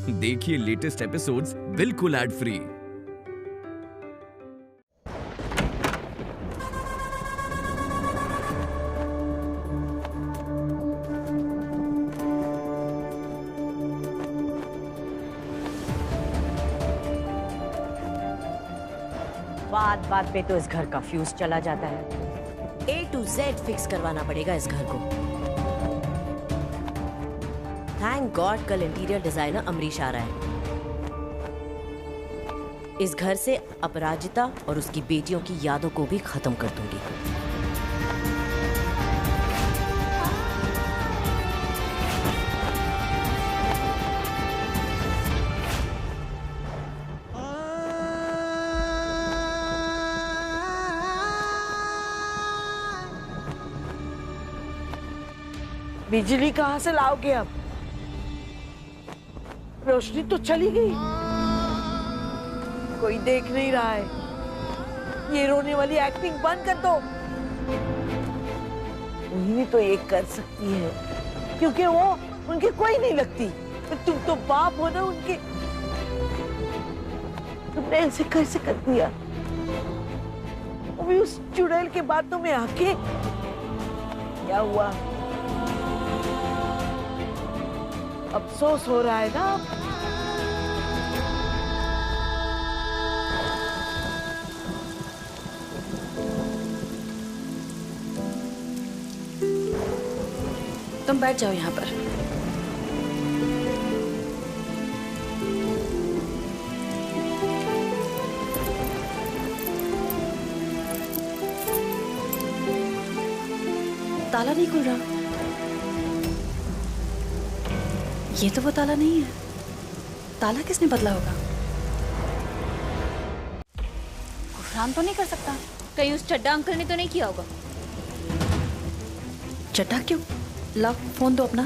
देखिए latest episodes बिल्कुल ad free. बात बात पे तो इस घर का फ्यूज चला जाता है। A to Z फिक्स करवाना पड़ेगा इस घर को। थैंक गॉड कल इंटीरियर डिजाइनर अमरीश आ रहा है। इस घर से अपराजिता और उसकी बेटियों की यादों को भी खत्म कर दूंगी। बिजली कहाँ से लाओगे अब? रोशनी तो चली गई, कोई देख नहीं रहा है। ये रोने वाली एक्टिंग बंद कर दो। उन्हीं तो ये कर सकती है, क्योंकि वो उनकी कोई नहीं लगती। तुम तो बाप हो ना उनके। तुमने ऐसे कैसे कर दिया? वो भी उस चुड़ैल के बातों में आके। क्या हुआ? अफसोस हो रहा है ना? तुम बैठ जाओ यहाँ पर। ताला नहीं खुल रहा। ये तो वो ताला नहीं है। ताला किसने बदला होगा? गुफरान तो नहीं कर सकता। कहीं उस चड्डा अंकल ने तो नहीं किया होगा। चड्डा क्यों? लाओ फोन दो अपना।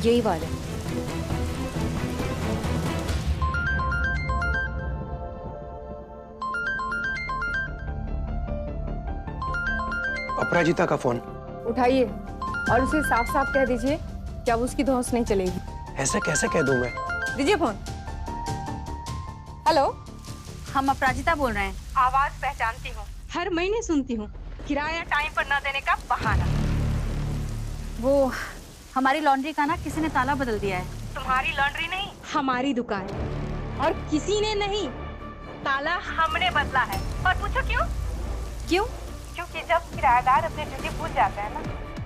यही वाले। अपराजिता का फोन। उठाइए और उसे साफ साफ कह दीजिए कि अब उसकी धौंस नहीं चलेगी। ऐसे कैसे कह दूं मैं? दीजिए फोन। हेलो, हम अपराजिता बोल रहे हैं। आवाज पहचानती हूँ, हर महीने सुनती हूँ। किराया टाइम पर न देने का बहाना। वो हमारी लॉन्ड्री का ना किसी ने ताला बदल दिया है। तुम्हारी लॉन्ड्री नहीं, हमारी दुकान। और किसी ने नहीं, ताला हमने बदला है। और पूछो क्यों? क्यों? क्योंकि जब किराएदार अपनी ड्यूटी भूल जाता है ना,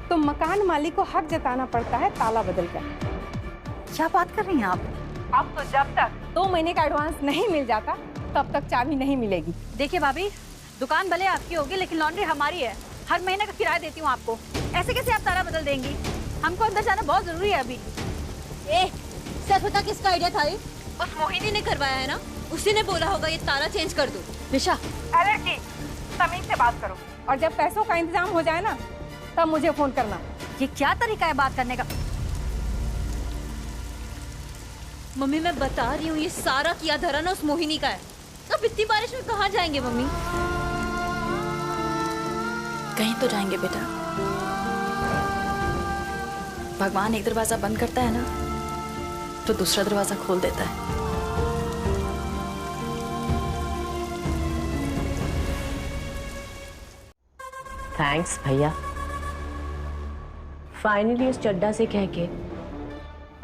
तो मकान मालिक को हक जताना पड़ता है ताला बदल कर। क्या बात कर रही हैं आप? अब तो जब तक 2 महीने का एडवांस नहीं मिल जाता तब तक चाबी नहीं मिलेगी। देखिए भाभी, दुकान भले आपकी होगी लेकिन लॉन्ड्री हमारी है। हर महीने का किराया देती हूँ आपको। ऐसे कैसे आप ताला बदल देंगी? हमको अंदर जाना बहुत जरूरी है अभी। सच बता, किसका आइडिया था ये? उस मोहिनी ने करवाया है ना, उसी ने बोला होगा ये ताला चेंज कर दो। निशा, एलर्जी, तमीज से बात करो। और जब पैसों का इंतजाम हो जाए ना, तब मुझे फोन करना। ये क्या तरीका है बात करने का? मम्मी मैं बता रही हूँ, ये सारा किया धरा ना उस मोहिनी का है। अब इतनी बारिश में कहाँ जाएंगे मम्मी? कहीं तो जाएंगे बेटा। भगवान एक दरवाजा बंद करता है ना, तो दूसरा दरवाजा खोल देता है। थैंक्स भैया। फाइनली उस चड्डा से कह के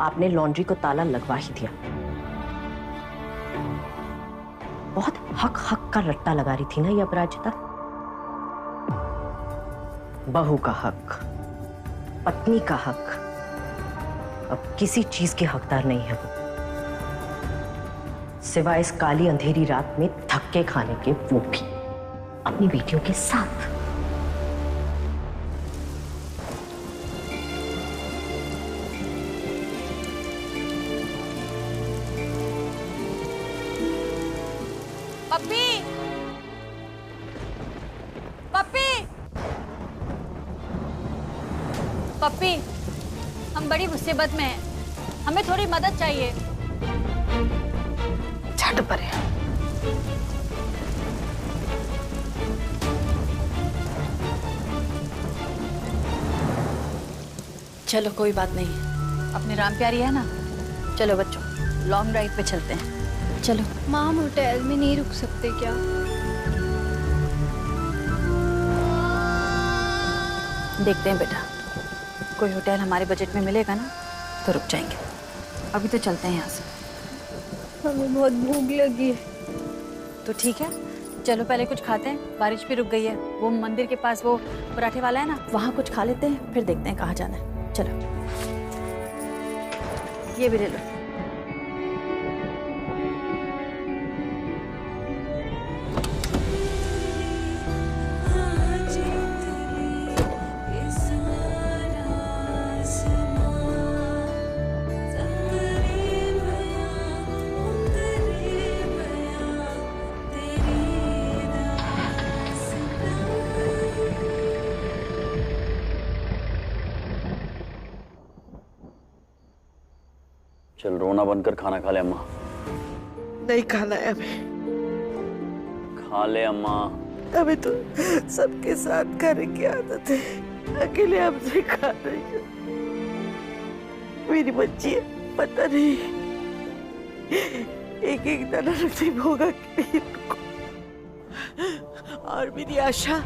आपने लॉन्ड्री को ताला लगवा ही दिया। बहुत हक हक का रट्टा लगा रही थी ना ये अपराजिता। बहू का हक, पत्नी का हक, अब किसी चीज के हकदार नहीं है वो, सिवाय इस काली अंधेरी रात में धक्के खाने के, वो भी अपनी बेटियों के साथ। पप्पी, पप्पी, पप्पी, हम बड़ी मुसीबत में हैं। हमें थोड़ी मदद चाहिए। झट परे। चलो कोई बात नहीं, अपनी राम प्यारी है ना। चलो बच्चों, लॉन्ग ड्राइव पे चलते हैं। चलो। माँ, हम होटल में नहीं रुक सकते क्या? देखते हैं बेटा, कोई होटल हमारे बजट में मिलेगा ना तो रुक जाएंगे। अभी तो चलते हैं यहाँ से। हमें बहुत भूख लगी है। तो ठीक है, चलो पहले कुछ खाते हैं। बारिश भी रुक गई है। वो मंदिर के पास वो पराठे वाला है ना, वहाँ कुछ खा लेते हैं, फिर देखते हैं कहाँ जाना है। चलो, ये भी ले लो। चल, रोना बनकर खाना खा ले अम्मा। नहीं खाना है हमें। खा ले अम्मा। हमें तो सबके साथ खाने की आदत है, अकेले हमसे खा रही है। मेरी बच्ची है, पता नहीं एक एक दाना नसीब होगा कि नहीं उनको। और मेरी आशा,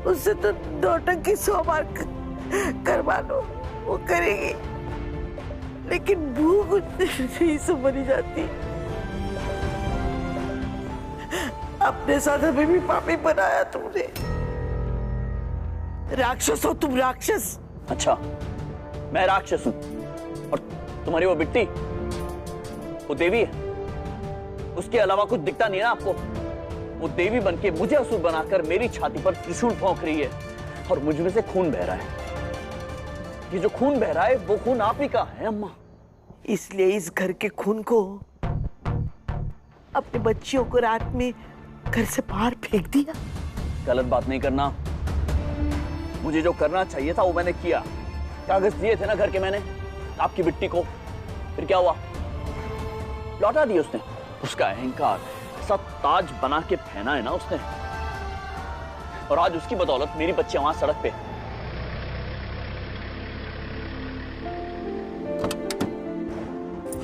उससे तो नौटंकी 100 बार करवा लो, वो करेगी, लेकिन भूख नहीं संभली जाती। अपने साथ हमें भी पापी बनाया तुमने। राक्षस हो तुम, राक्षस। अच्छा, मैं राक्षस हूं और तुम्हारी वो बिट्टी, वो देवी है। उसके अलावा कुछ दिखता नहीं है ना आपको? वो देवी बनके मुझे असुर बनाकर मेरी छाती पर त्रिशूल भौंक रही है और मुझ में से खून बह रहा है। ये जो खून बह रहा है वो खून आप ही का है अम्मा। इसलिए इस घर के खून को, अपने बच्चियों को रात में घर से बाहर फेंक दिया। गलत बात नहीं करना। मुझे जो करना चाहिए था वो मैंने किया। कागज दिए थे ना घर के मैंने आपकी बिट्टी को, फिर क्या हुआ? लौटा दिए उसने। उसका अहंकार ऐसा ताज बना के पहना है ना उसने, और आज उसकी बदौलत मेरी बच्चियां वहां सड़क पे।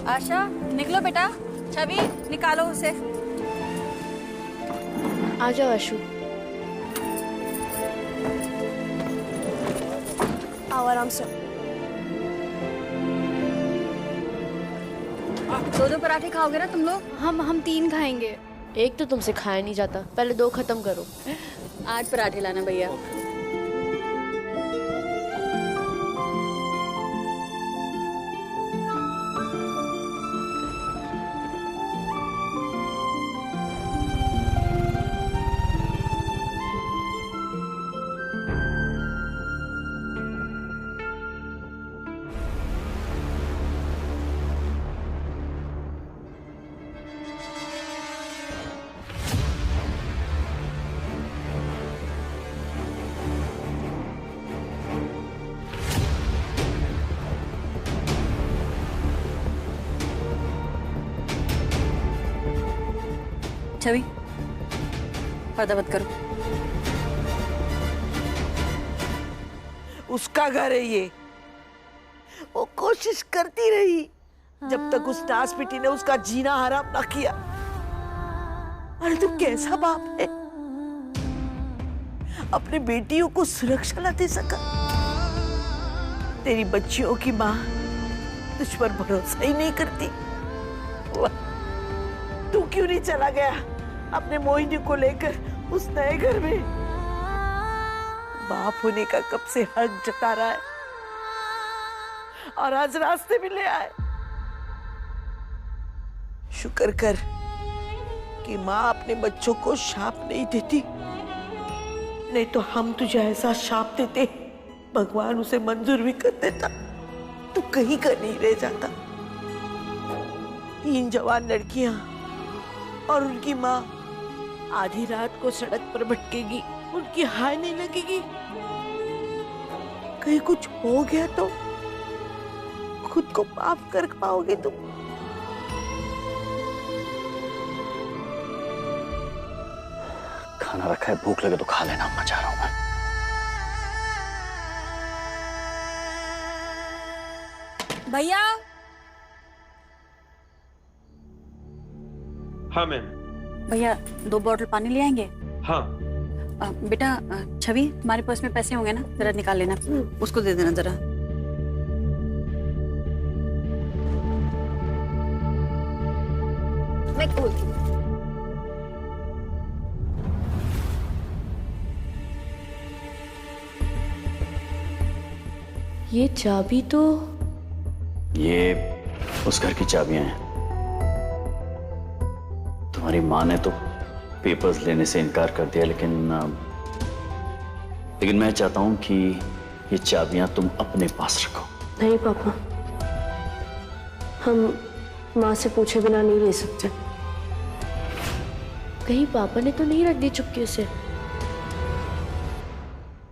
आशा, निकलो बेटा। छवि, निकालो उसे। आ जाओ आशु। आओ आराम से। दो पराठे खाओगे ना तुम लोग? हम 3 खाएंगे। एक तो तुमसे खाया नहीं जाता, पहले 2 खत्म करो। 8 पराठे लाना भैया। छवि, पर्दा बंद करो। उसका घर है ये। वो कोशिश करती रही जब तक उस नास बेटी ने उसका जीना हराम ना किया। अरे तू कैसा बाप है, अपने बेटियों को सुरक्षा न दे सका। तेरी बच्चियों की माँ तुझ पर भरोसा ही नहीं करती। तू क्यों नहीं चला गया अपने मोहिनी को लेकर उस नए घर में? बाप होने का कब से हक जता रहा है और आज रास्ते में ले आए। शुक्र कर कि माँ अपने बच्चों को शाप नहीं देती, नहीं तो हम तुझे ऐसा शाप देते भगवान उसे मंजूर भी कर देता, तू कहीं का नहीं रह जाता। 3 जवान लड़कियां और उनकी माँ आधी रात को सड़क पर भटकेगी, उनकी हाय नहीं लगेगी। कहीं कुछ हो गया तो खुद को माफ कर पाओगे तुम? खाना रखा है, भूख लगे तो खा लेना। अम्मा जा रहा हूं मैं। भैया हाँ मैम। भैया 2 बॉटल पानी ले आएंगे? हाँ। बेटा छवि, तुम्हारे पर्स में पैसे होंगे ना, जरा निकाल लेना, उसको दे देना जरा। मैं खोलती हूँ। ये चाबी तो ये उस घर की चाबियां हैं। तुम्हारी माँ ने तो पेपर्स लेने से इनकार कर दिया, लेकिन मैं चाहता हूं कि ये चाबियां तुम अपने पास रखो। नहीं पापा, हम माँ से पूछे बिना नहीं ले सकते। कहीं पापा ने तो नहीं रख दी चुपके से?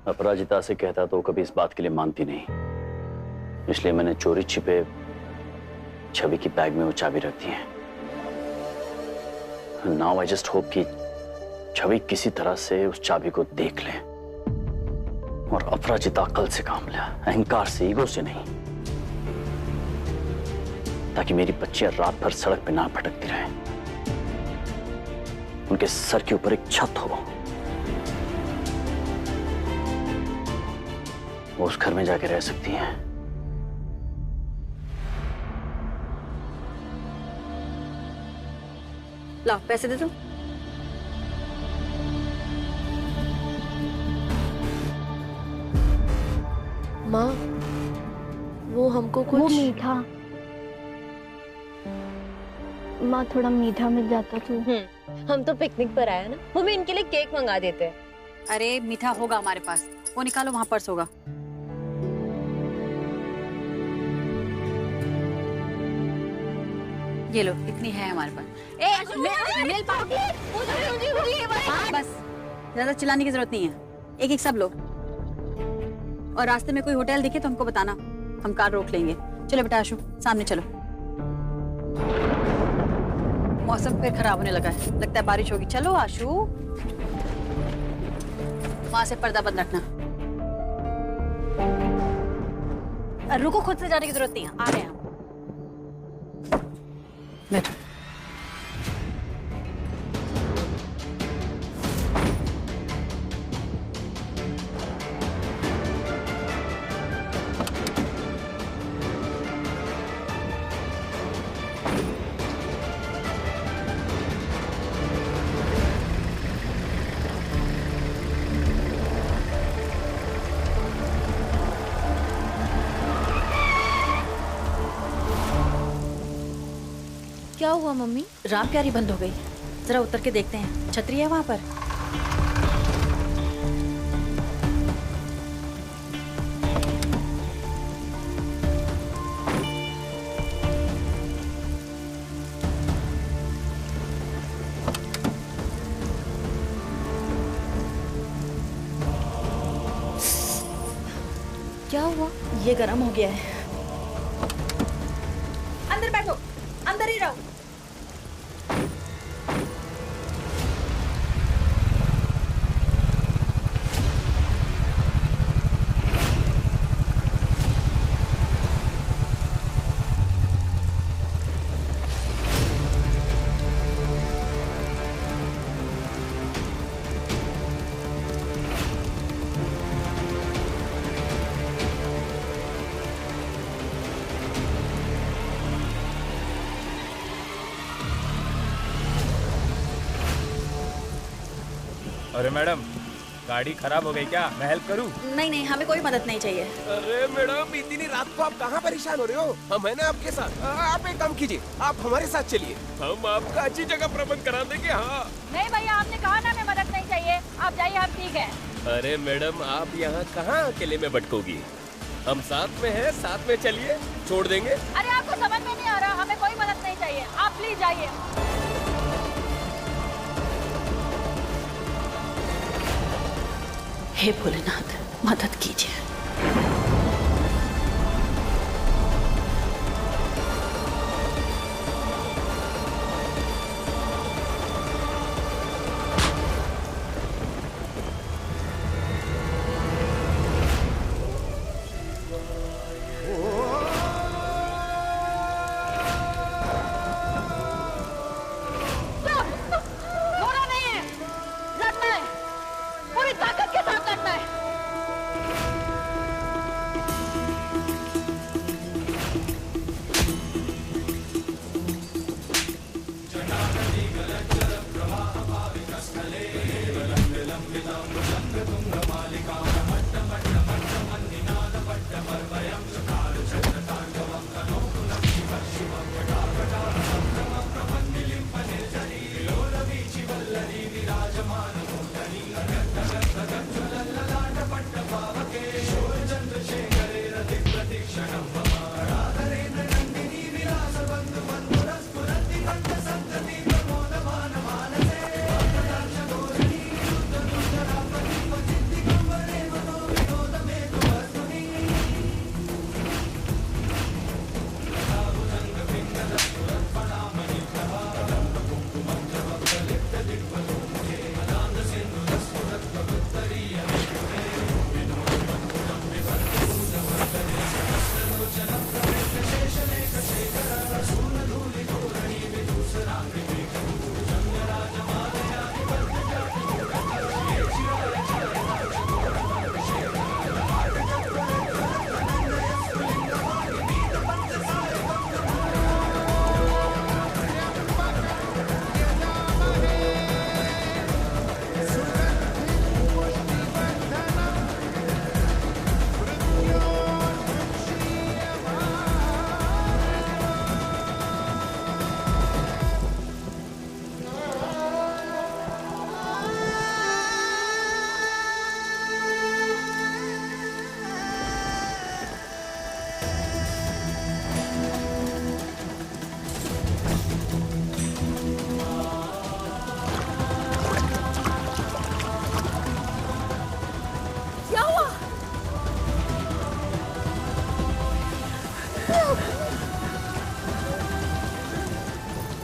अपराजिता से कहता तो कभी इस बात के लिए मानती नहीं, इसलिए मैंने चोरी छिपे छवि की बैग में वो चाबी रख दी है। नाउ आई जस्ट होप कि छवि किसी तरह से उस चाबी को देख ले और अपराजिता अकल से काम ले, अहंकार से, ईगो से नहीं, ताकि मेरी बच्चियां रात भर सड़क पे ना भटकती रहें। उनके सर के ऊपर एक छत हो, वो उस घर में जाके रह सकती हैं। लाओ पैसे दे दो। माँ, वो हमको वो कुछ मीठा, माँ थोड़ा मीठा मिल जाता तो। हम तो पिकनिक पर आए ना, वो भी इनके लिए केक मंगा देते हैं। अरे मीठा होगा हमारे पास, वो निकालो, वहां पर्स होगा। ये लो, इतनी है हमारे पास। बस ज्यादा चिल्लाने की जरूरत नहीं है, एक एक सब लो। और रास्ते में कोई होटल दिखे तो हमको बताना, हम कार रोक लेंगे। चलो बेटा आशु, सामने चलो। मौसम फिर खराब होने लगा है, लगता है बारिश होगी। चलो आशु, वहां से पर्दा बंद रखना। रुको, खुद से जाने की जरूरत नहीं है, आ रहे हैं हम। बैठो। क्या हुआ मम्मी? राम प्यारी बंद हो गई, जरा उतर के देखते हैं। छतरी है वहां पर? क्या हुआ? ये गर्म हो गया है। अंदर बैठो, अंदर ही रहो। अरे मैडम, गाड़ी खराब हो गई क्या? मैं हेल्प करूं? नहीं नहीं, हमें कोई मदद नहीं चाहिए। अरे मैडम, इतनी रात को आप कहाँ परेशान हो रहे हो? हम है ना आपके साथ। आप एक काम कीजिए, आप हमारे साथ चलिए, हम आपका अच्छी जगह प्रबंध करा देंगे। हाँ नहीं भैया, आपने कहा ना हमें मदद नहीं चाहिए, आप जाइए, हम ठीक है। अरे मैडम, आप यहाँ कहाँ अकेले में भटकोगी? हम साथ में हैं, साथ में चलिए, छोड़ देंगे। अरे आपको समझ में नहीं आ रहा, हमें कोई मदद नहीं चाहिए, आप प्लीज जाइए। हे भोलेनाथ, मदद कीजिए।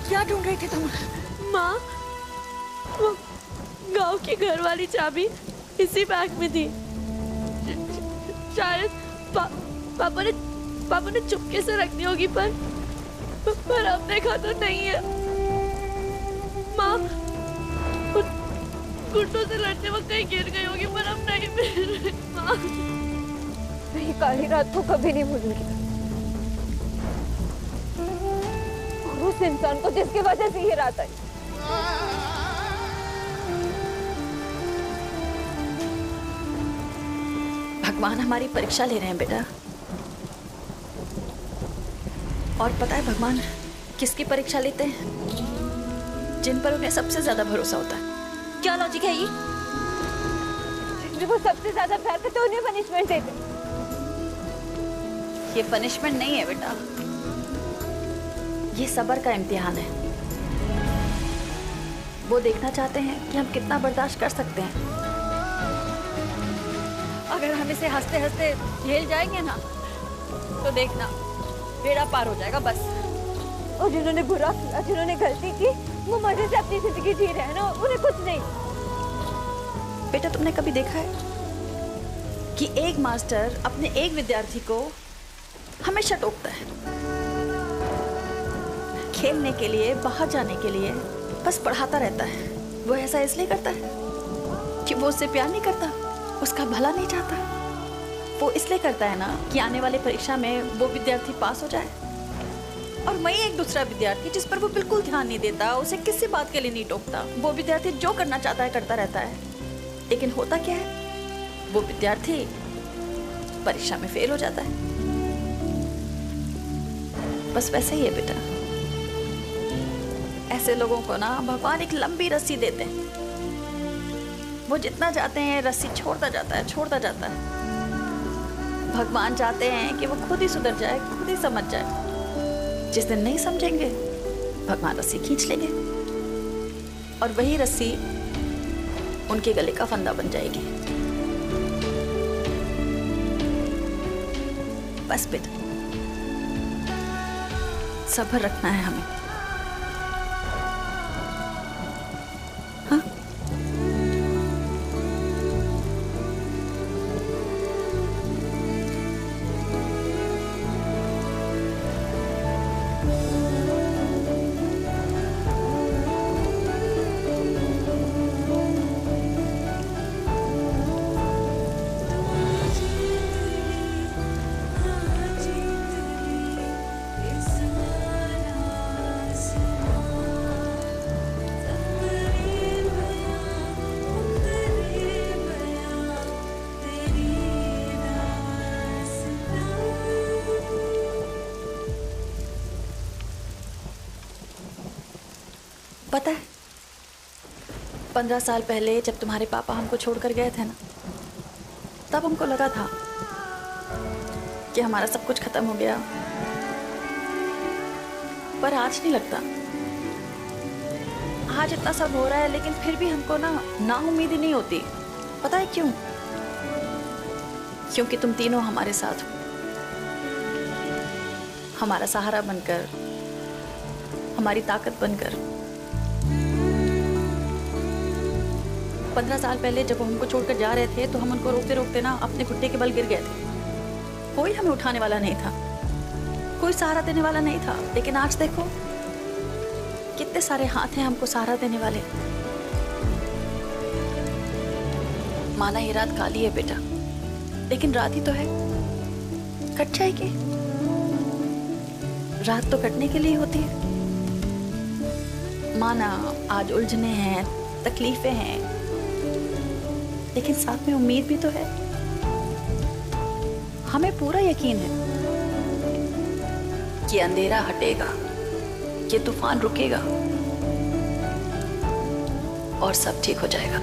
क्या ढूंढ रही थी तुम? माँ, वो गांव की घर वाली चाबी इसी बैग में थी। शायद पापा ने चुपके से रख दी होगी, पर अब देखा तो नहीं है। माँ गुंडों से लड़ते वक्त कहीं गिर गई होगी, पर अब नहीं मिल रही। माँ, मैं ये काली रात को कभी नहीं भूलूंगी। उस इंसान को जिसकी वजह से ये रात आई। भगवान हमारी परीक्षा ले रहे हैं बेटा। और पता है भगवान किसकी परीक्षा लेते हैं? जिन पर उन्हें सबसे ज्यादा भरोसा होता है। क्या लॉजिक है ये? जिन्हें वो सबसे ज्यादा प्यार करते उन्हें पनिशमेंट देते। ये पनिशमेंट नहीं है बेटा, ये सब्र का इम्तिहान है। वो देखना चाहते हैं कि हम कितना बर्दाश्त कर सकते हैं। अगर हम इसे हंसते हंसते झेल जाएंगे ना, तो देखना बेड़ा पार हो जाएगा बस। और जिन्होंने बुरा किया, जिन्होंने गलती की, वो मजे से अपनी जिंदगी जी रहे हैं ना, उन्हें कुछ नहीं। बेटा तुमने कभी देखा है कि एक मास्टर अपने एक विद्यार्थी को हमेशा टोकता है? खेलने के लिए, बाहर जाने के लिए बस पढ़ाता रहता है। वो ऐसा इसलिए करता है कि वो उससे प्यार नहीं करता, उसका भला नहीं चाहता। वो इसलिए करता है ना कि आने वाली परीक्षा में वो विद्यार्थी पास हो जाए। और मैं एक दूसरा विद्यार्थी जिस पर वो बिल्कुल ध्यान नहीं देता, उसे किसी बात के लिए नहीं टोकता। वो विद्यार्थी जो करना चाहता है करता रहता है। लेकिन होता क्या है, वो विद्यार्थी परीक्षा में फेल हो जाता है। बस वैसे ही है बेटा। ऐसे लोगों को ना भगवान एक लंबी रस्सी देते हैं। वो जितना चाहते हैं रस्सी छोड़ता जाता है, छोड़ता जाता है। भगवान चाहते हैं कि वो खुद ही सुधर जाए, खुद ही समझ जाए। जिस दिन नहीं समझेंगे, भगवान रस्सी खींच लेंगे और वही रस्सी उनके गले का फंदा बन जाएगी। बस बेटा सब्र रखना है हमें। पता है 15 साल पहले जब तुम्हारे पापा हमको छोड़कर गए थे ना, तब हमको लगा था कि हमारा सब कुछ खत्म हो गया, पर आज नहीं लगता। आज इतना सब हो रहा है लेकिन फिर भी हमको ना उम्मीद ही नहीं होती। पता है क्यों? क्योंकि तुम तीनों हमारे साथ हो, हमारा सहारा बनकर, हमारी ताकत बनकर। 15 साल पहले जब हमको छोड़कर जा रहे थे तो हम उनको रोकते रोकते ना अपने घुटने के बल गिर गए थे। कोई हमें उठाने वाला नहीं था, कोई सहारा देने वाला नहीं था। लेकिन आज देखो कितने सारे हाथ हैं हमको सहारा देने वाले। माना ये रात काली है बेटा, लेकिन रात ही तो है, कट जाएगी। रात तो कटने के लिए होती है। माना आज उलझने हैं, तकलीफें हैं, लेकिन साथ में उम्मीद भी तो है। हमें पूरा यकीन है कि अंधेरा हटेगा, ये तूफान रुकेगा और सब ठीक हो जाएगा।